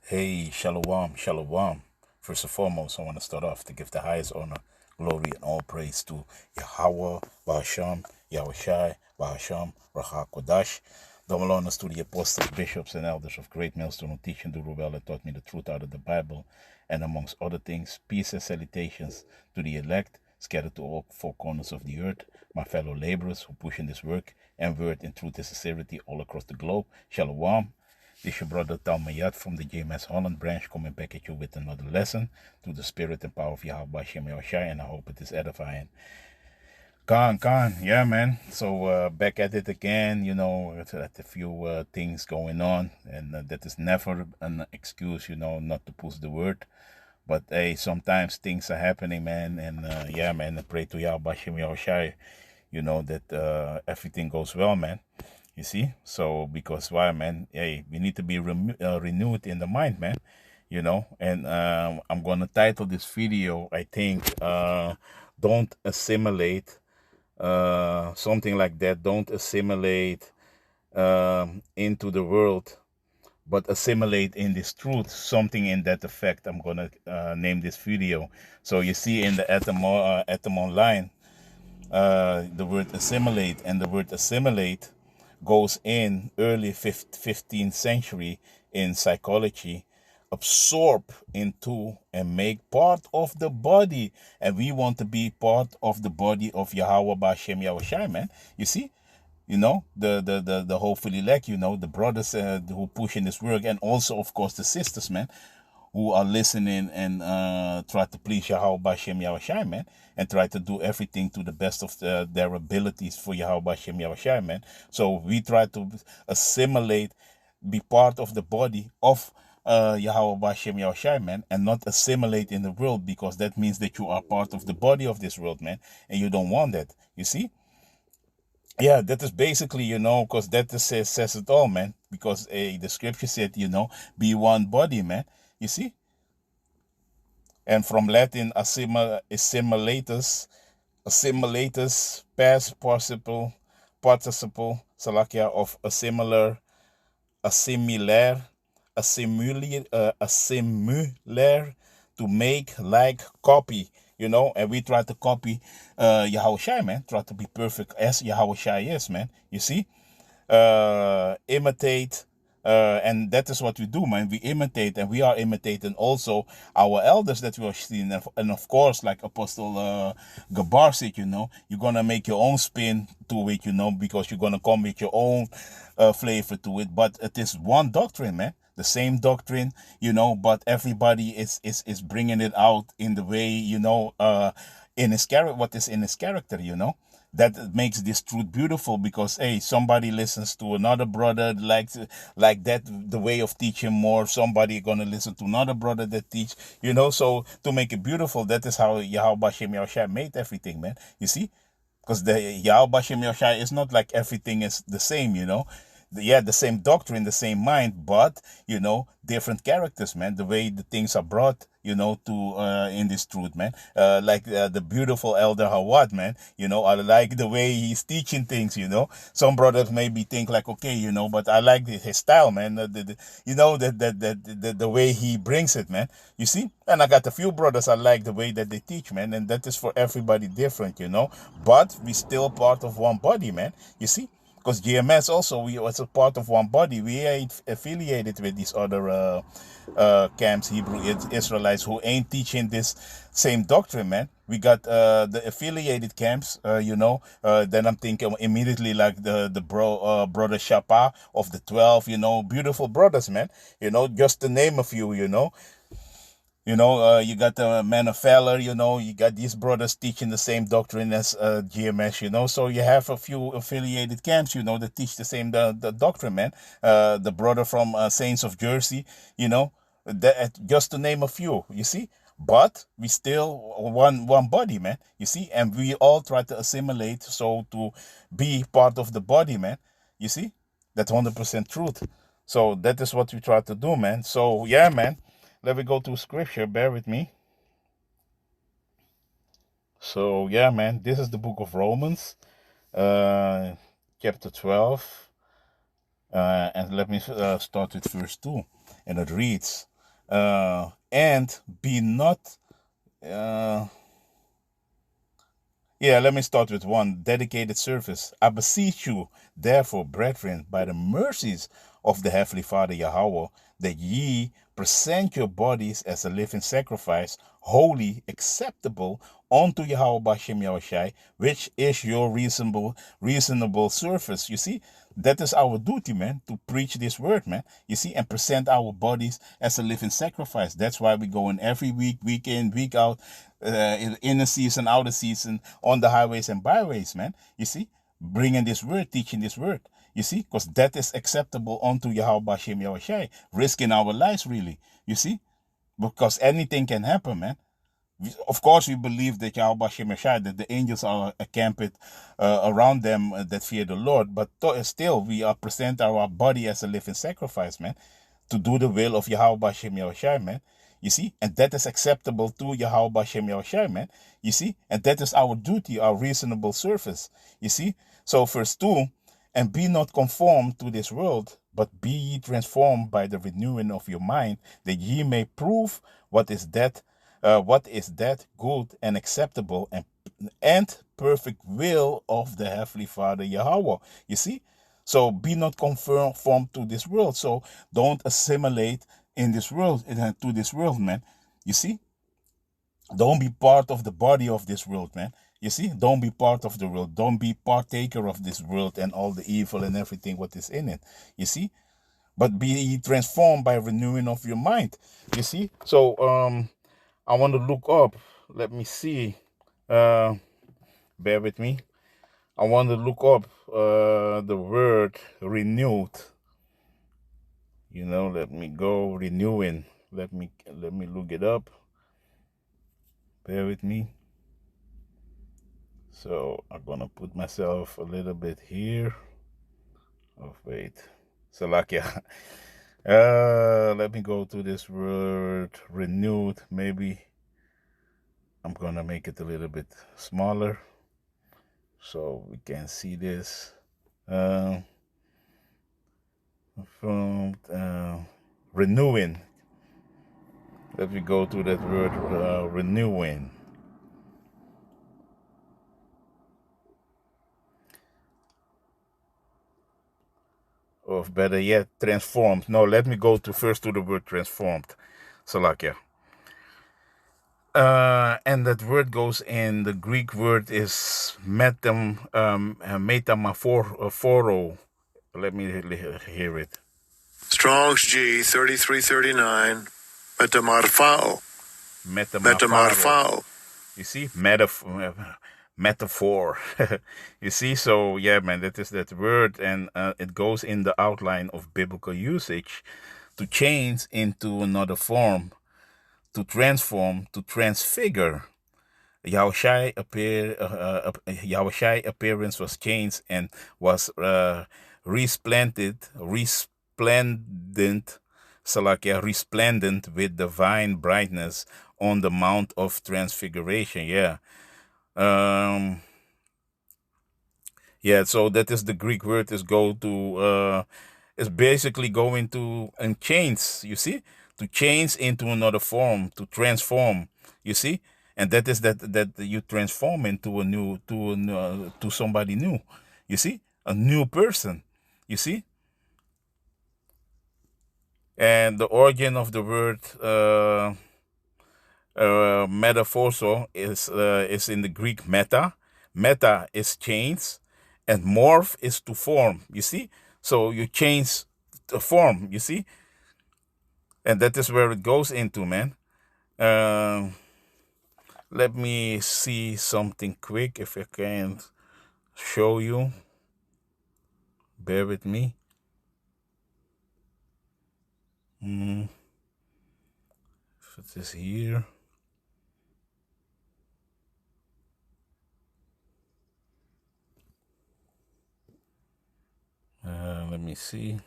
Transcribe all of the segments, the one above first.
Hey, shalom, shalom. First and foremost, I want to start off to give the highest honor, glory, and all praise to Yahweh, Bahasham, Yahushai, Bahasham, Raha Kodash. Double honors to the apostles, bishops, and elders of Great Millstone who teach and do rebel and taught me the truth out of the Bible. And amongst other things, peace and salutations to the elect, scattered to all four corners of the earth, my fellow laborers who push in this work and word in truth and sincerity all across the globe. Shalom. This is your brother Talmayat from the JMS Holland branch coming back at you with another lesson through the spirit and power of Yahweh Shem Yahushai, and I hope it is edifying. Khan, yeah, man. So back at it again, it's a few things going on, and that is never an excuse, not to push the word. But hey, sometimes things are happening, man, and yeah, man, I pray to Yahweh Shem Yahushai, that everything goes well, man. You see? So, because why, man? Hey, we need to be renewed in the mind, man. And I'm going to title this video, I think, Don't Assimilate, something like that. Don't assimilate into the world, but assimilate in this truth, something in that effect. I'm going to name this video. So, you see in the Atom Online, the word assimilate, and the word assimilate goes in early 15th century in psychology, absorb into and make part of the body. And we want to be part of the body of Yahweh Bashem Yahushai, man. You see? The hopefully elect, the brothers who push in this work, and also, of course, the sisters, man, who are listening and try to please Yahweh Bashem Yahushai, man, and try to do everything to the best of their abilities for Yahweh Bashem Yahushai, man. So we try to assimilate, be part of the body of Yahweh Bashem Yahushai, man, and not assimilate in the world, because that means that you are part of the body of this world, man, and you don't want that, you see? Yeah, that is basically, because that says it all, man. Because the scripture said, be one body, man. You see? And from Latin, assimilatus, past participle, salakia, of assimilar, to make, like, copy, and we try to copy Yahushua, man, try to be perfect as Yahushua is, man, you see, imitate, and that is what we do, man. We imitate, and we are imitating also our elders that we are seeing, and of course, like Apostle Gabar said, you're gonna make your own spin to it, because you're gonna come with your own flavor to it. But it is one doctrine, man. The same doctrine, but everybody is bringing it out in the way, in his character, what is in his character, that makes this truth beautiful, because hey, somebody listens to another brother like that, the way of teaching more. Somebody gonna listen to another brother that teach, so to make it beautiful, that is how Yahweh Bashem Yahushua made everything, man, you see, because the Yahweh Bashem Yahushua is not like everything is the same, the same doctrine, the same mind, but different characters, man. The way the things are brought, to in this truth, man. Like the beautiful Elder Hawad, man. I like the way he's teaching things. Some brothers maybe think like, okay, but I like his style, man. The way he brings it, man. You see, and I got a few brothers I like the way that they teach, man, and that is for everybody different, But we still part of one body, man. You see. Because GMS also, we was a part of one body. We ain't affiliated with these other camps, Hebrew Israelites, who ain't teaching this same doctrine, man. We got the affiliated camps, then I'm thinking immediately like the brother Shapa of the 12, beautiful brothers, man. Just to name a few, you got the man of valor, you got these brothers teaching the same doctrine as GMS, so you have a few affiliated camps, that teach the same the doctrine, man. The brother from Saints of Jersey, just to name a few, you see. But we still one body, man, you see, and we all try to assimilate, so to be part of the body, man, you see. That's 100% truth. So that is what we try to do, man. So yeah, man. Let me go to scripture. Bear with me. So, yeah, man, this is the book of Romans, chapter 12. And let me start with verse 2. And it reads, And be not yeah, let me start with one dedicated service. I beseech you, therefore, brethren, by the mercies of the Heavenly Father Yahweh, that ye present your bodies as a living sacrifice, holy, acceptable unto Yahweh Bashem Yahushai, which is your reasonable service. You see, that is our duty, man, to preach this word, man. You see, and present our bodies as a living sacrifice. That's why we go in every week, week in, week out, in the season, out of season, on the highways and byways, man. You see, bringing this word, teaching this word. You see, because that is acceptable unto Yahweh Bashem Yahushai, risking our lives, really. You see, because anything can happen, man. Of course, we believe that Yahweh Shem Yahshai, that the angels are camped around them that fear the Lord. But still, we are present our body as a living sacrifice, man, to do the will of Yahweh Shem Yahshai, man. You see, and that is acceptable to Yahweh Shem Yahshai, man. You see, and that is our duty, our reasonable service. You see, so verse 2, and be not conformed to this world, but be ye transformed by the renewing of your mind, that ye may prove what is that good and acceptable and perfect will of the Heavenly Father Yahweh. You see? So be not conformed to this world. So don't assimilate in this world, to this world, man. You see? Don't be part of the body of this world, man. You see? Don't be part of the world. Don't be partaker of this world and all the evil and everything what is in it. You see? But be transformed by renewing of your mind. You see? So I want to look up. Let me see. Bear with me. I want to look up the word renewed. You know, let me go renewing. Let me look it up. Bear with me. So I'm gonna put myself a little bit here. Oh wait, Salakia. Let me go to this word renewed. Maybe I'm gonna make it a little bit smaller so we can see this. From renewing. Let me go to that word renewing. Or better yet, transformed. No, let me go first to the word transformed. Salakia. And that word goes in, the Greek word is metamorpho. Let me hear it. Strong's G 3339. Metamorphao. Metamorpho. You see, metaphor. You see, so yeah, man, that is that word, and it goes in the outline of biblical usage to change into another form, to transform, to transfigure. Yahushai appearance was changed and was resplendent, resplendent with divine brightness on the Mount of Transfiguration. Yeah. Yeah, so that is the Greek word is go to is basically going to and change, you see? To change into another form, to transform, you see? And that is that you transform into to somebody new. You see? A new person. You see? And the origin of the word metaphoso is in the Greek meta. Meta is change, and morph is to form. You see, so you change the form. You see, and that is where it goes into, man. Let me see something quick if I can show you. Bear with me. If it is here. Let me see.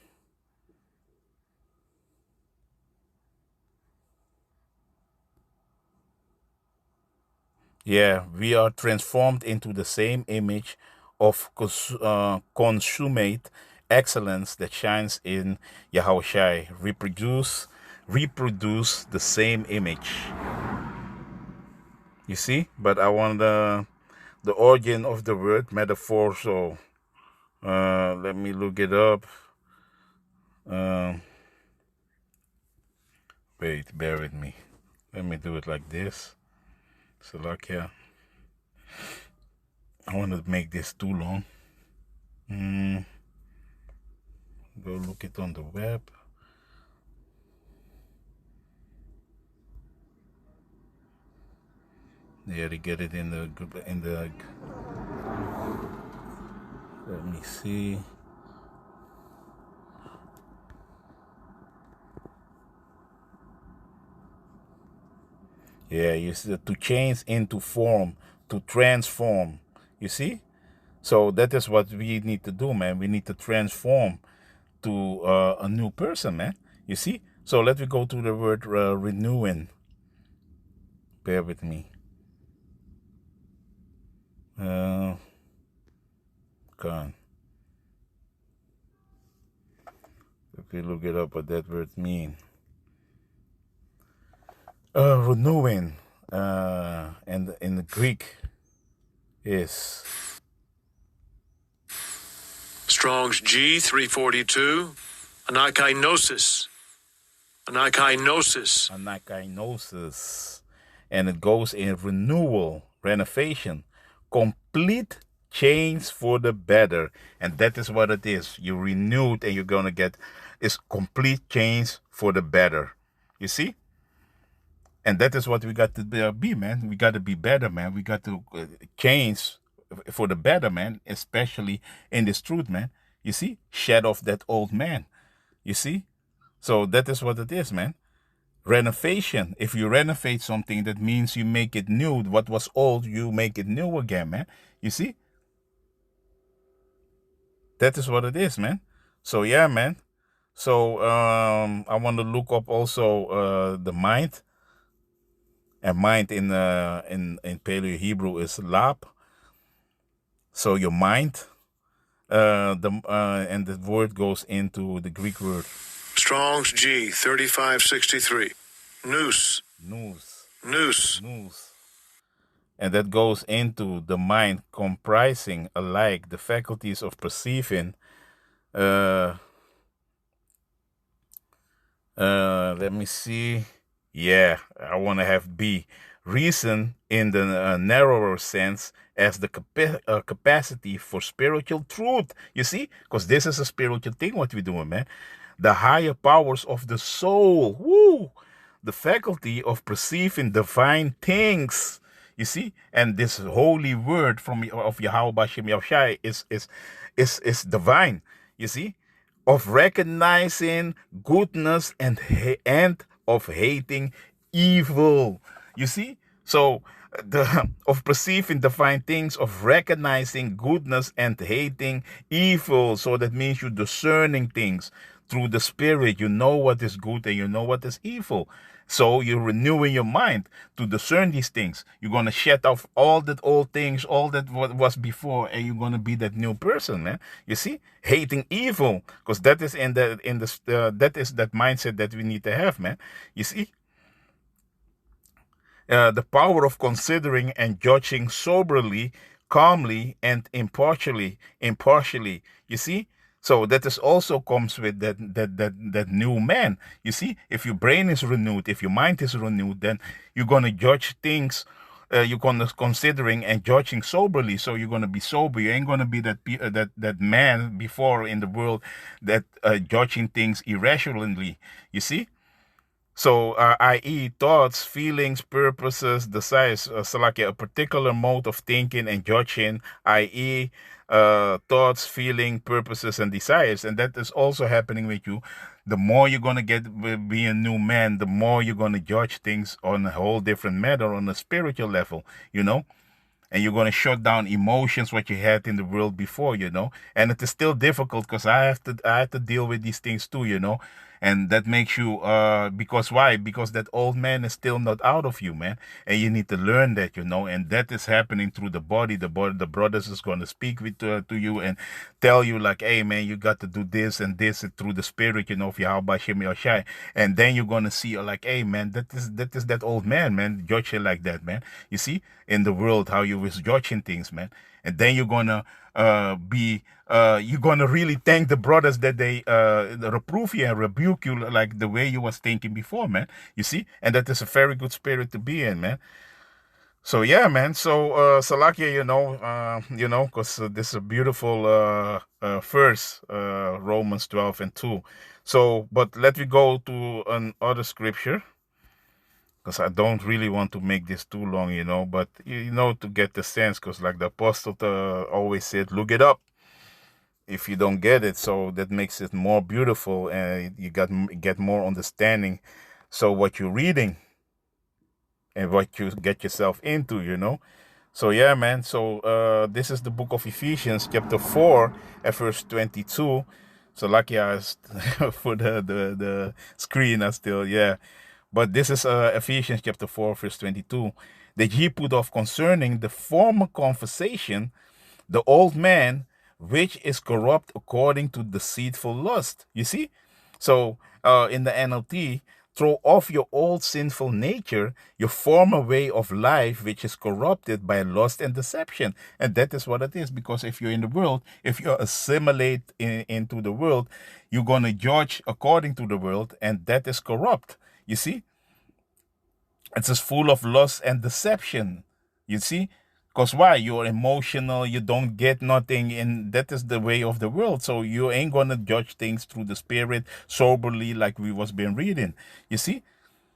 Yeah, we are transformed into the same image of consummate excellence that shines in Yahushai. Reproduce, reproduce the same image. You see? But I want the origin of the word metaphor, so let me look it up. Wait, bear with me. Let me do it like this. Slovakia. I want to make this too long. Go look it on the web. Yeah, they get it in the. Let me see. Yeah, you see, to change into form, to transform. You see? So that is what we need to do, man. We need to transform to a new person, man. You see? So let me go to the word renewing. Bear with me. Gone. If you look it up, what that word mean. Renewing, and in the Greek is Strong's G 342. Anakainosis. Anakainosis. anakainosis, and it goes in renewal, renovation, complete change for the better, and that is what it is. You renewed, and you're gonna get is complete change for the better. You see? And that is what we got to be, man. We got to be better, man. We got to change for the better, man, especially in this truth, man. You see? Shed off that old man. You see? So that is what it is, man. Renovation. If you renovate something, that means you make it new. What was old, you make it new again, man. You see? That is what it is, man. So, yeah, man. So, I want to look up also the mind. And mind in Paleo Hebrew is lab. So your mind, and the word goes into the Greek word Strong's G 3563. Nous. nous. And that goes into the mind, comprising alike the faculties of perceiving. Let me see. Yeah, I want to have B. Reason in the narrower sense as the capacity for spiritual truth. You see? Because this is a spiritual thing what we're doing, man. The higher powers of the soul. Woo! The faculty of perceiving divine things. You see? And this holy word of Yahweh Bashem Yahushai is divine. You see? Of recognizing goodness and of hating evil. You see? So of perceiving divine things, of recognizing goodness and hating evil. So that means you're discerning things through the spirit. You know what is good and you know what is evil. So you're renewing your mind to discern these things. You're going to shed off all that old things, all that what was before, and you're going to be that new person, man. You see? Hating evil, because that is that is that mindset that we need to have, man. You see? The power of considering and judging soberly, calmly, and impartially. You see? So that is also comes with that new man. You see, if your brain is renewed, if your mind is renewed, then you're gonna judge things. You're gonna considering and judging soberly. So you're gonna be sober. You ain't gonna be that man before in the world that judging things irrationally. You see. So, i.e., thoughts, feelings, purposes, desires, like a particular mode of thinking and judging, i.e., thoughts, feeling, purposes, and desires. And that is also happening with you. The more you're going to be a new man, the more you're going to judge things on a whole different matter, on a spiritual level, you know. And you're going to shut down emotions what you had in the world before, and it is still difficult because I have to deal with these things too, and that makes you because why? Because that old man is still not out of you, man, and you need to learn that, and that is happening through the body. The brothers is going to speak with to you and tell you like, hey man, you got to do this and this through the spirit, of Yahweh Shem Yoshai. And then you're going to see like, hey man, that is that old man, judge it like that, man. You see in the world how you was judging things, man. And then you're gonna be you're gonna really thank the brothers that they reprove you and rebuke you like the way you was thinking before, man. You see, and that is a very good spirit to be in, man. So yeah, man. So Salakia, because this is a beautiful verse, Romans 12:2. So, but let me go to another scripture, because I don't really want to make this too long, but to get the sense, because like the apostle always said, look it up if you don't get it. So that makes it more beautiful, and you get more understanding. So what you're reading and what you get yourself into. So yeah, man. So this is the book of Ephesians, chapter 4, at verse 22. So lucky I for the screen I still, yeah. But this is Ephesians chapter 4, verse 22. That ye put off concerning the former conversation, the old man, which is corrupt according to deceitful lust. You see? So in the NLT, throw off your old sinful nature, your former way of life, which is corrupted by lust and deception. And that is what it is. Because if you're in the world, if you assimilate into the world, you're going to judge according to the world, and that is corrupt. You see? It's just full of lust and deception. You see? Because why? You're emotional, you don't get nothing, and that is the way of the world. So you ain't gonna judge things through the spirit soberly like we was been reading. You see?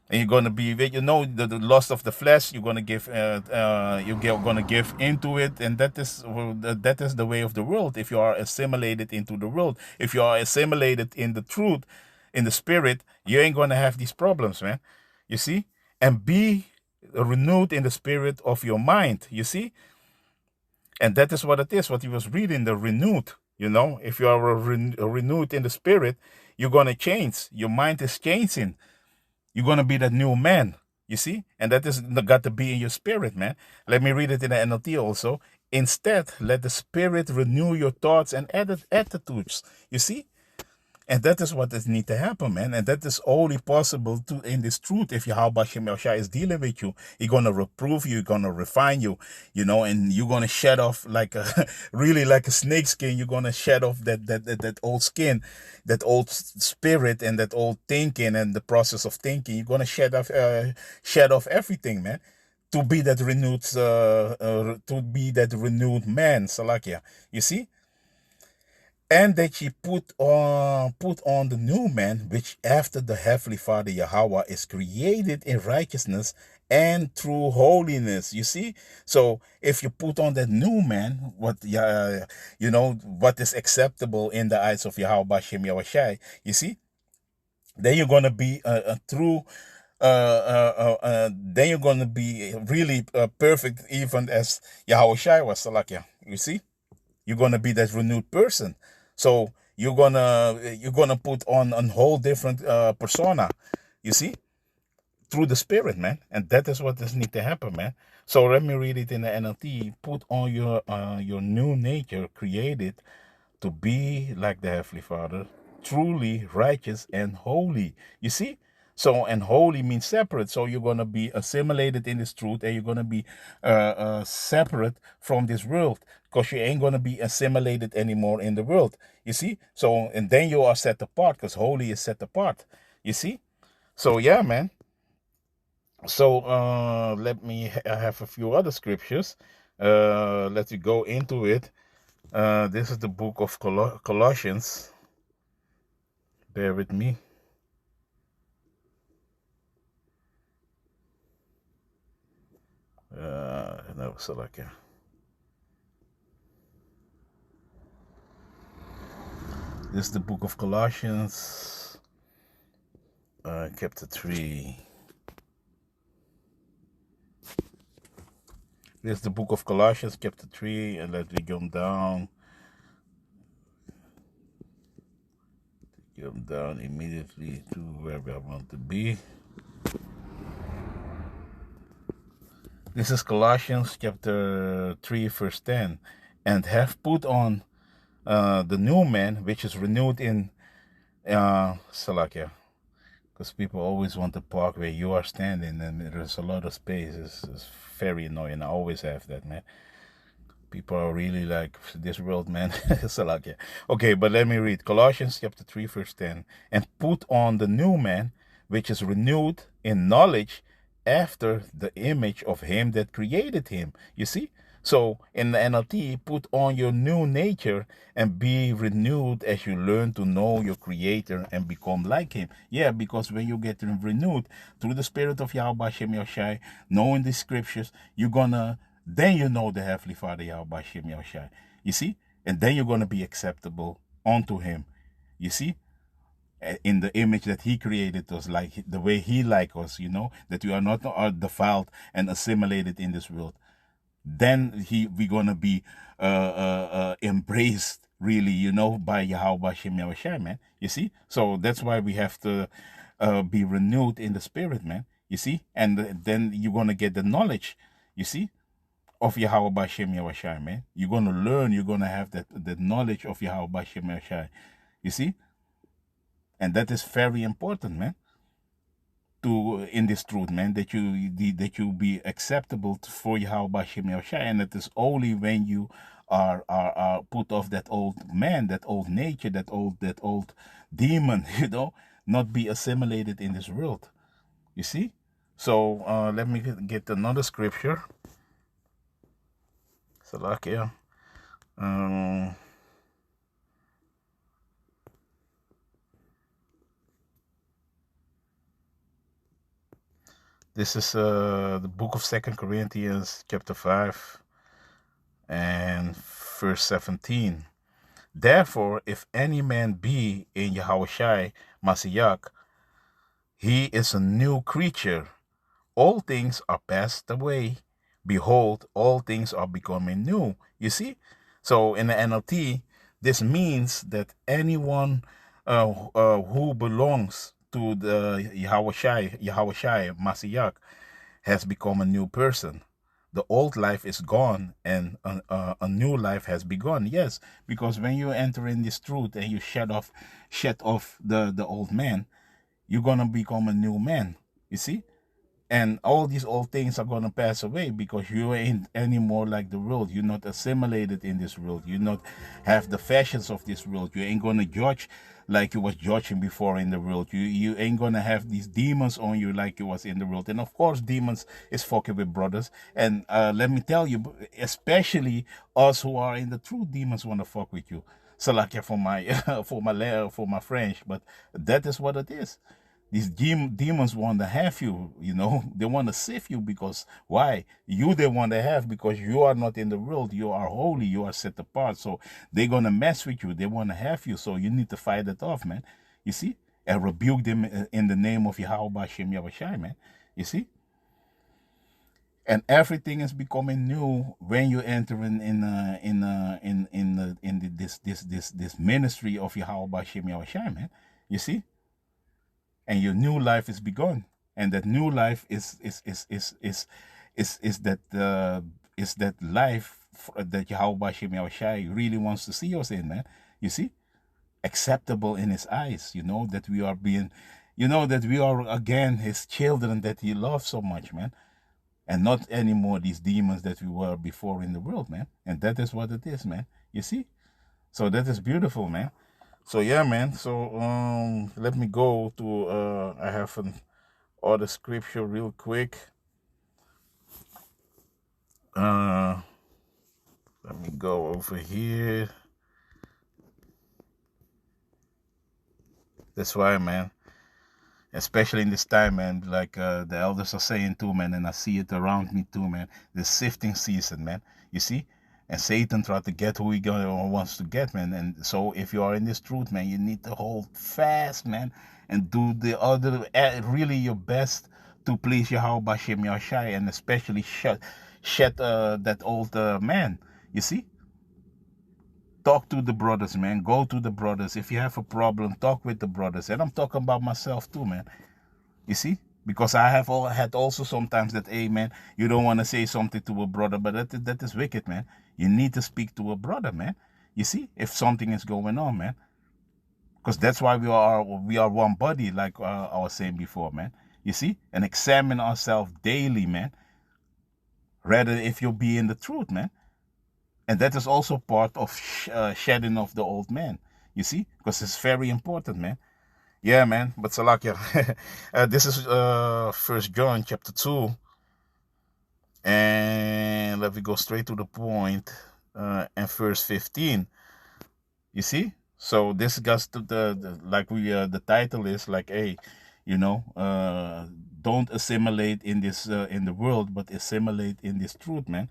And you're gonna be, the lust of the flesh. You're gonna give, gonna give into it, and that is the way of the world. If you are assimilated into the world, if you are assimilated in the truth, in the spirit, you ain't gonna have these problems, man. You see? And be renewed in the spirit of your mind. You see? And that is what it is, what he was reading, the renewed. If you are renewed in the spirit, you're going to change. Your mind is changing. You're going to be that new man. You see? And that is got to be in your spirit, man. Let me read it in the NLT also. Instead, let the spirit renew your thoughts and attitudes. You see? And that is what is need to happen, man. And that is only possible in this truth. If Yahweh Shem Yahushua is dealing with you, he's going to reprove you, he's going to refine you, and you're going to shed off like really like a snake skin. You're going to shed off that old skin, that old spirit, and that old thinking, and the process of thinking. You're going to shed off everything, man, to be that renewed man, Salakia. You see? And that ye put on the new man, which after the heavenly Father Yahweh is created in righteousness and true holiness. You see? So if you put on that new man, what is acceptable in the eyes of Yahweh Shem Yahushai, you see? Then you're gonna be a true. Then you're gonna be really perfect, even as Yahushai was. Salakia. You see? You're gonna be that renewed person. So you're gonna put on a whole different persona, you see, through the spirit, man. And that is what does need to happen, man. So let me read it in the NLT. Put on your new nature, created to be like the Heavenly Father, truly righteous and holy. You see? So, and holy means separate. So you're going to be assimilated in this truth, and you're going to be separate from this world, because you ain't going to be assimilated anymore in the world. You see? So, and then you are set apart, because holy is set apart. You see? So, yeah, man. So, I have a few other scriptures. Let me go into it. This is the book of Colossians. Bear with me. No, so like this is the book of Colossians, chapter 3. This is the book of Colossians, chapter 3, and let me go down. Come down immediately to where I want to be. This is Colossians chapter 3, verse 10. And have put on the new man, which is renewed in Salakia. Because people always want to park where you are standing, and there's a lot of space. It's very annoying. I always have that, man. People are really like this world, man. Salakia. Okay, but let me read Colossians chapter 3, verse 10. And put on the new man, which is renewed in knowledge after the image of him that created him. You see? So in the NLT, put on your new nature and be renewed as you learn to know your creator and become like him. Yeah, because when you get renewed through the spirit of Yahweh Shem Yoshai, knowing the scriptures, then you know the Heavenly Father Yahweh Shem Yoshai. You see? And then you're going to be acceptable unto him. You see? In the image that he created us, like the way he like us, that we are not defiled and assimilated in this world. Then we're gonna be embraced really, by Yahweh Shem Yahushua, man. You see? So that's why we have to be renewed in the spirit, man. You see? And then you're gonna get the knowledge, you see, of Yahweh Shem Yahushua, man. You're gonna learn, you're gonna have the knowledge of Yahweh Shem Yahushua. You see? And that is very important, man. In this truth, man, that you be acceptable for Yahweh Shem Yahushua, and it is only when you are put off that old man, that old nature, that old demon, not be assimilated in this world. You see? So let me get another scripture. Salakia. This is the book of 2 Corinthians chapter 5 and verse 17. Therefore, if any man be in Yahushai Mashiach, he is a new creature. All things are passed away. Behold, all things are becoming new. You see? So in the NLT, this means that anyone who belongs to the Yahushai Mashiach has become a new person. The old life is gone and a new life has begun. Yes, because when you enter in this truth and you shed off the old man, you're gonna become a new man. You see? And all these old things are going to pass away because you ain't anymore like the world. You're not assimilated in this world. You not have the fashions of this world. You ain't going to judge like you was judging before in the world. You ain't going to have these demons on you like you was in the world. And of course, demons is fucking with brothers. And let me tell you, especially us who are in the truth, demons want to fuck with you. So like for my French, but that is what it is. These demons want to have you, they want to sift you because why? They want to have because you are not in the world. You are holy. You are set apart. So they're going to mess with you. They want to have you. So you need to fight it off, man. You see? And rebuke them in the name of Yahweh Shem Yahushai, man. You see? And everything is becoming new when you enter in this ministry of Yahweh Shem Yahushai, man. You see? And your new life is begun, and that new life is that life that Yahweh Shem Yahushai really wants to see us in, man. You see, acceptable in His eyes. That we are being, that we are again His children that He loves so much, man, and not anymore these demons that we were before in the world, man. And that is what it is, man. You see, so that is beautiful, man. So yeah, man. So let me go to I have an other scripture real quick. Let me go over here. That's why, man. Especially in this time, man. Like the elders are saying too, man, and I see it around me too, man. The sifting season, man. You see? And Satan tried to get who he wants to get, man. And so if you are in this truth, man, you need to hold fast, man, and do really your best to please Yahweh Shem Yahushai, and especially shed that old man. You see? Talk to the brothers, man. Go to the brothers. If you have a problem, talk with the brothers. And I'm talking about myself too, man. You see? Because I have had also sometimes that, hey, man, you don't want to say something to a brother, but that is wicked, man. You need to speak to a brother, man. You see? If something is going on, man. Because that's why we are one body, like I was saying before, man. You see? And examine ourselves daily, man. Rather if you'll be in the truth, man. And that is also part of shedding of the old man. You see? Because it's very important, man. Yeah, man. But Salakia, this is First John chapter 2. And let me go straight to the point. And verse 15. You see? So this goes to the like we the title is like, hey, you know, don't assimilate in this in the world, but assimilate in this truth, man.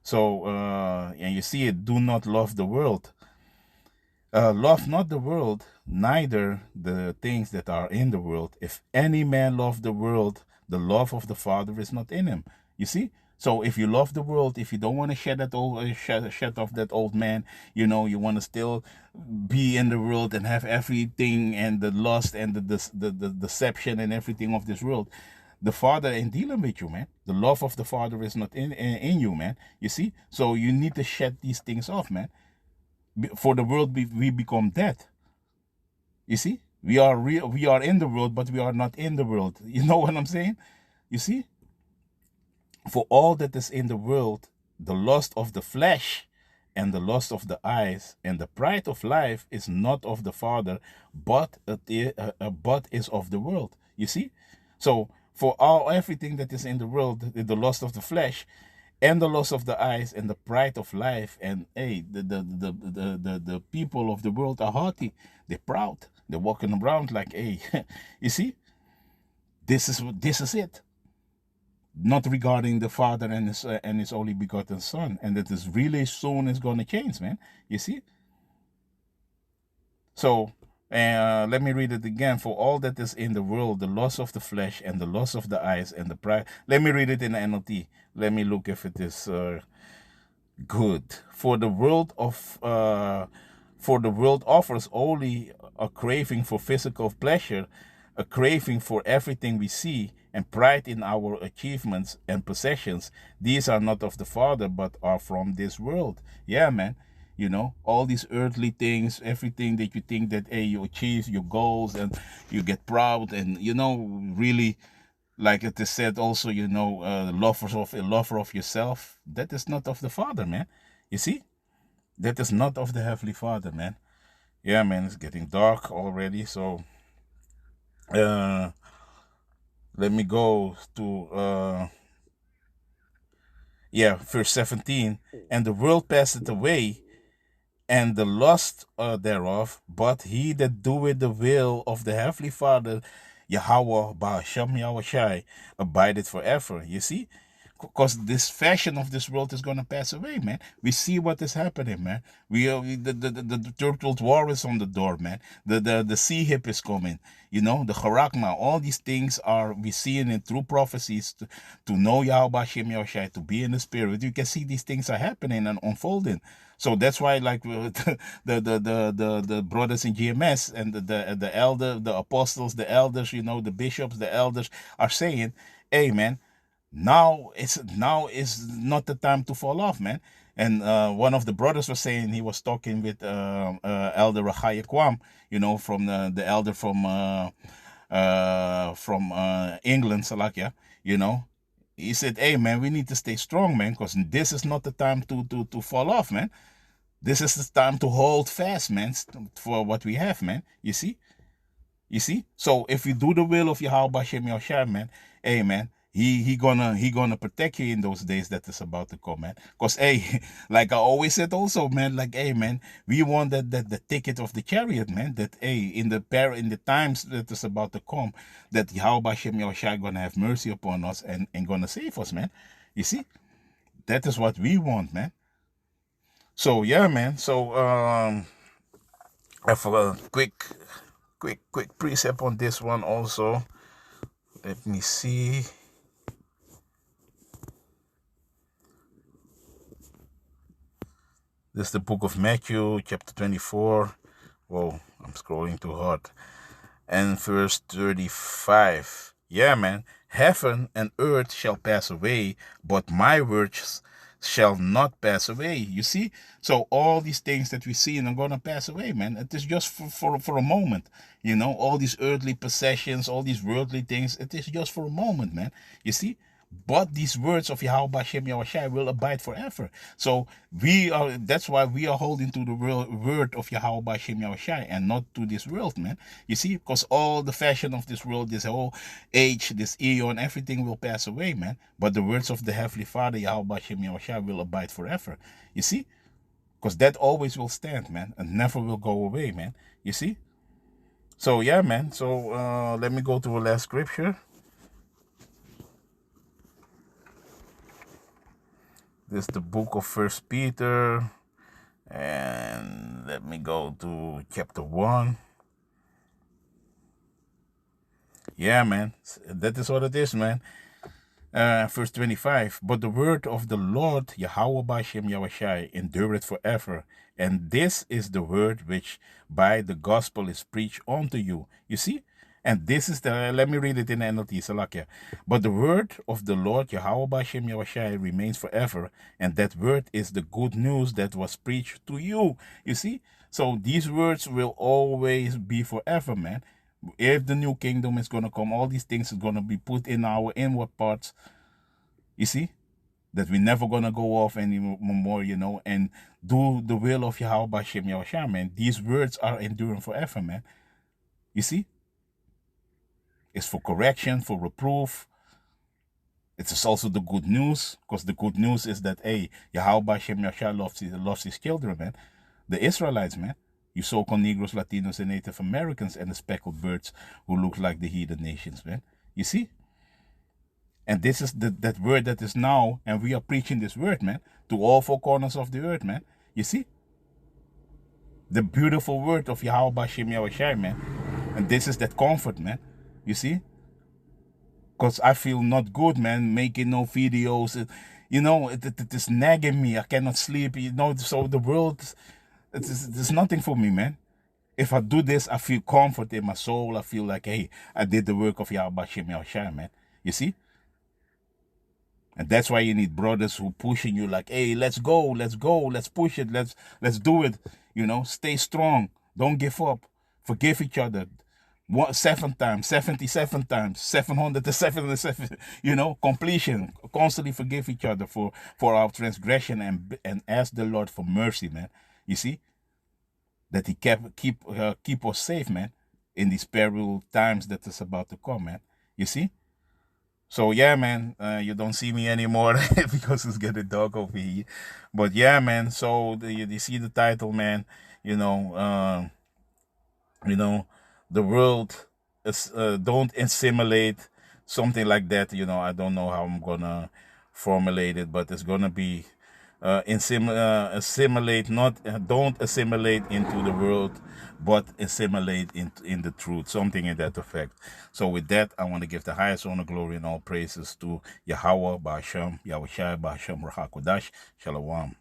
So and you see it, do not love the world. Love not the world, neither the things that are in the world. If any man love the world, the love of the Father is not in him. You see? So if you love the world, if you don't want to shed that old shed off that old man, you know, you want to still be in the world and have everything and the lust and the deception and everything of this world, the Father ain't dealing with you, man. The love of the Father is not in you, man. You see? So you need to shed these things off, man. For the world we become dead. You see? We are real, we are in the world, but we are not in the world. You know what I'm saying? You see? For all that is in the world, the lust of the flesh and the lust of the eyes and the pride of life is not of the Father, but is of the world. You see? So for everything that is in the world, the lust of the flesh and the loss of the eyes and the pride of life, and hey, the people of the world are haughty, they're proud, they're walking around like, hey, you see, this is it. Not regarding the Father and his only begotten Son, and that is really soon is going to change, man. You see. So let me read it again. For all that is in the world, the loss of the flesh and the loss of the eyes and the pride. Let me read it in the NLT. Let me look if it is good. For the world offers only a craving for physical pleasure, a craving for everything we see, and pride in our achievements and possessions. These are not of the Father, but are from this world. Yeah, man. You know, all these earthly things, everything that you think that, hey, you achieve your goals and you get proud and, you know, really, like it is said also, you know, lover of yourself. That is not of the Father, man. You see? That is not of the Heavenly Father, man. Yeah, man, it's getting dark already. So, let me go to, verse 17. And the world passeth away, and the lust thereof, but he that doeth the will of the Heavenly Father, Yahweh, Ba'ashem Yahushai, abideth forever. You see? Because this fashion of this world is going to pass away, man. We see what is happening, man. The third world war is on the door, man. The sea hip is coming, you know, the Harakma. All these things are we seeing it through prophecies to know Yahweh Shem Yahushai, to be in the spirit. You can see these things are happening and unfolding. So that's why, like the brothers in GMS and the elder, the apostles, the elders, you know, the bishops, the elders are saying, hey, man. Now is not the time to fall off, man. And one of the brothers was saying, he was talking with Elder Rahaya Kwam, you know, from the elder from England, Salakia, you know. He said, hey, man, we need to stay strong, man, because this is not the time to fall off, man. This is the time to hold fast, man, for what we have, man. You see? You see? So if you do the will of Yahweh Shem Yoshai, man, hey, man, he gonna protect you in those days that is about to come, man. Because, hey, like I always said also, man, like, hey, man, we want that the ticket of the chariot, man, that, hey, in the times that is about to come, that Yahweh Shem Yoshai gonna have mercy upon us and gonna save us, man. You see? That is what we want, man. So, yeah, man. So, I have a quick precept on this one also. Let me see. This is the book of Matthew, chapter 24. Whoa, I'm scrolling too hard. And verse 35. Yeah, man. Heaven and earth shall pass away, but my words shall not pass away. You see? So all these things that we see are going to pass away, man. It is just for a moment. You know, all these earthly possessions, all these worldly things, it is just for a moment, man. You see? But these words of Yahweh Hashem Yahushai will abide forever. So that's why we are holding to the word of Yahweh Hashem Yahushai and not to this world, man. You see, because all the fashion of this world, this whole age, this eon, everything will pass away, man. But the words of the Heavenly Father, Yahweh Hashem Yahushai, will abide forever. You see? Because that always will stand, man, and never will go away, man. You see? So, yeah, man. So, let me go to the last scripture. This is the book of First Peter, and let me go to chapter 1. Yeah, man, that is what it is, man. Verse 25. But the word of the Lord Yahweh Bashem Yahushai endureth forever, and this is the word which by the gospel is preached unto you. You see? And this is let me read it in NLT, Salakia. But the word of the Lord Yahweh Bashem Yahushai remains forever, and that word is the good news that was preached to you. You see? So these words will always be forever, man. If the new kingdom is going to come, all these things are going to be put in our inward parts. You see? That we're never going to go off anymore, you know, and do the will of Yahweh Bashem Yahushai, man. These words are enduring forever, man. You see? It's for correction, for reproof. It's also the good news, because the good news is that, hey, Yahweh Hashem Yahshua loves his children, man. The Israelites, man. You so-called Negroes, Latinos, and Native Americans, and the speckled birds who look like the heathen nations, man. You see? And this is that word that is now, and we are preaching this word, man, to all four corners of the earth, man. You see? The beautiful word of Yahweh Hashem Yahushai, man. And this is that comfort, man. You see? Because I feel not good, man, making no videos. You know, it is nagging me. I cannot sleep, you know. So the world, it's nothing for me, man. If I do this, I feel comfort in my soul. I feel like, hey, I did the work of Yahweh Shem Yahushai, man. You see? And that's why you need brothers who pushing you like, hey, let's go, let's push it, let's do it. You know, stay strong. Don't give up. Forgive each other. 7 times, 77 times, 777, you know, completion. Constantly forgive each other for our transgression and ask the Lord for mercy, man. You see? That he keep us safe, man, in these perilous times that is about to come, man. You see? So, yeah, man, you don't see me anymore because it's getting dark over here. But, yeah, man, so you see the title, man, you know, the world is, don't assimilate, something like that, you know. I don't know how I'm gonna formulate it, but it's gonna be assimilate, not don't assimilate into the world, but assimilate in the truth, something in that effect. So with that, I want to give the highest honor, glory, and all praises to Yahweh Ba'ashem Yahushai Ba'ashem Rahakodash. Shalom.